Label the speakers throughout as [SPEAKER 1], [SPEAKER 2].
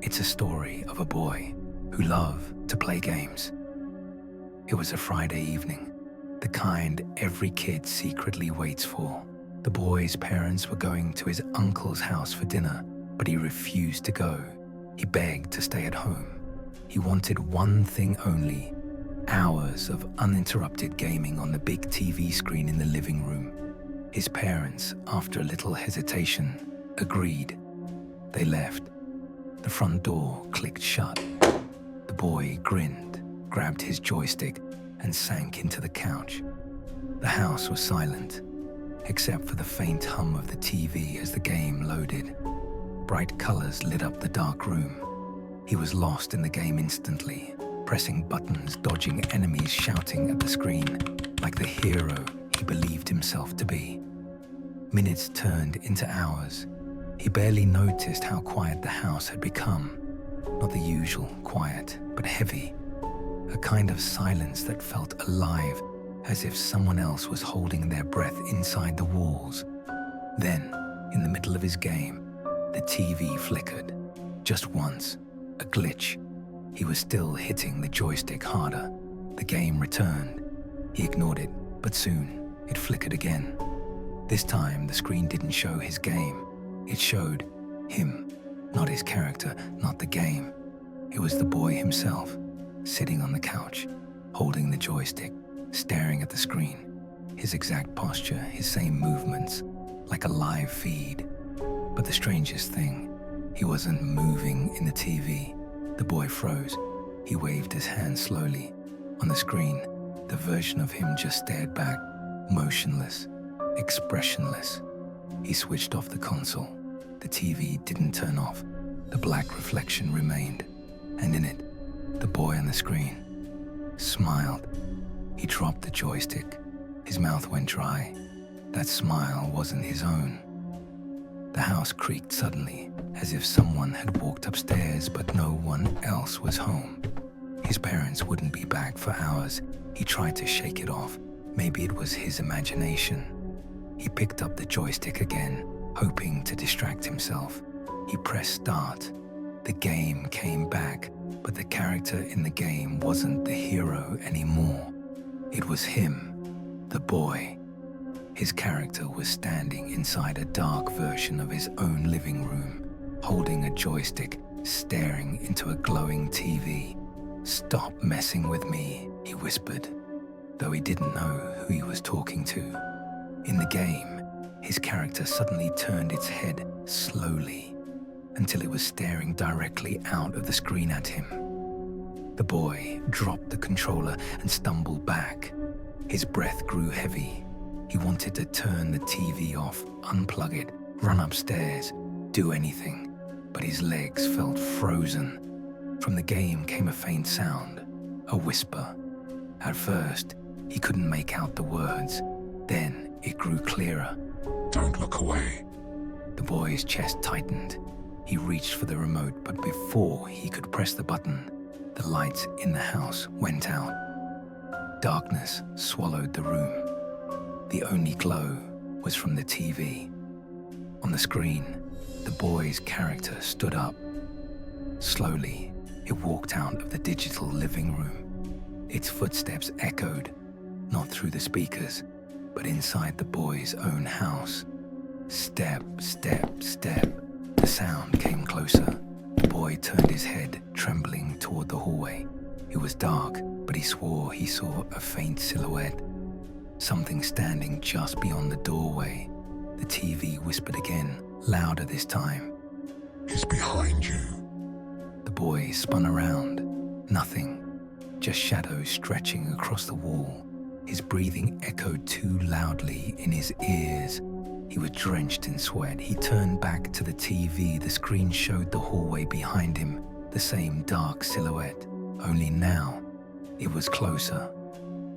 [SPEAKER 1] It's a story of a boy who loved to play games. It was a Friday evening, the kind every kid secretly waits for. The boy's parents were going to his uncle's house for dinner, but he refused to go. He begged to stay at home. He wanted one thing only: hours of uninterrupted gaming on the big TV screen in the living room. His parents, after a little hesitation, agreed. They left. The front door clicked shut. The boy grinned, grabbed his joystick, and sank into the couch. The house was silent, except for the faint hum of the TV as the game loaded. Bright colors lit up the dark room. He was lost in the game instantly, pressing buttons, dodging enemies, shouting at the screen, like the hero he believed himself to be. Minutes turned into hours. He barely noticed how quiet the house had become. Not the usual quiet, but heavy. A kind of silence that felt alive, as if someone else was holding their breath inside the walls. Then, in the middle of his game, the TV flickered. Just once, a glitch. He was still hitting the joystick harder. The game returned. He ignored it, but soon it flickered again. This time, the screen didn't show his game. It showed him, not his character, not the game. It was the boy himself, sitting on the couch, holding the joystick, staring at the screen. His exact posture, his same movements, like a live feed. But the strangest thing, he wasn't moving in the TV. The boy froze. He waved his hand slowly. On the screen, the version of him just stared back, motionless, expressionless. He switched off the console. The TV didn't turn off. The black reflection remained, and in it, the boy on the screen smiled. He dropped the joystick. His mouth went dry. That smile wasn't his own. The house creaked suddenly, as if someone had walked upstairs, but no one else was home. His parents wouldn't be back for hours. He tried to shake it off. Maybe it was his imagination. He picked up the joystick again, hoping to distract himself. He pressed start. The game came back, but the character in the game wasn't the hero anymore. It was him, the boy. His character was standing inside a dark version of his own living room, holding a joystick, staring into a glowing TV. "Stop messing with me," he whispered, though he didn't know who he was talking to. In the game, his character suddenly turned its head slowly until it was staring directly out of the screen at him. The boy dropped the controller and stumbled back. His breath grew heavy. He wanted to turn the TV off, unplug it, run upstairs, do anything, but his legs felt frozen. From the game came a faint sound, a whisper. At first, he couldn't make out the words. Then it grew clearer.
[SPEAKER 2] "Don't look away."
[SPEAKER 1] The boy's chest tightened. He reached for the remote, but before he could press the button, the lights in the house went out. Darkness swallowed the room. The only glow was from the TV. On the screen, the boy's character stood up. Slowly, it walked out of the digital living room. Its footsteps echoed, not through the speakers, but inside the boy's own house. Step, step, step. The sound came closer. The boy turned his head, trembling toward the hallway. It was dark, but he swore he saw a faint silhouette. Something standing just beyond the doorway. The TV whispered again, louder this time.
[SPEAKER 2] "He's behind you."
[SPEAKER 1] The boy spun around. Nothing. Just shadows stretching across the wall. His breathing echoed too loudly in his ears. He was drenched in sweat. He turned back to the TV. The screen showed the hallway behind him, the same dark silhouette. Only now, it was closer.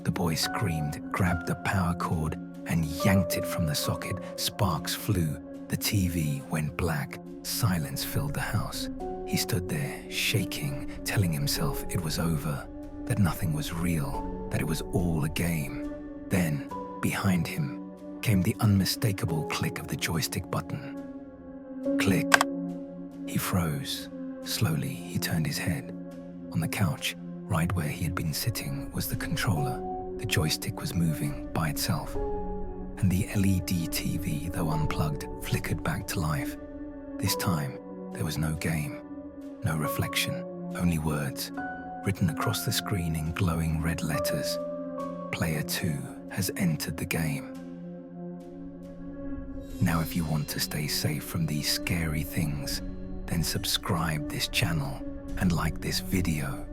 [SPEAKER 1] The boy screamed, grabbed the power cord, and yanked it from the socket. Sparks flew. The TV went black. Silence filled the house. He stood there, shaking, telling himself it was over, that nothing was real, that it was all a game. Then, behind him, came the unmistakable click of the joystick button. Click. He froze. Slowly, he turned his head. On the couch, right where he had been sitting, was the controller. The joystick was moving by itself, and the LED TV, though unplugged, flickered back to life. This time, there was no game, no reflection, only words, written across the screen in glowing red letters. Player 2 has entered the game. Now, if you want to stay safe from these scary things, then subscribe this channel and like this video.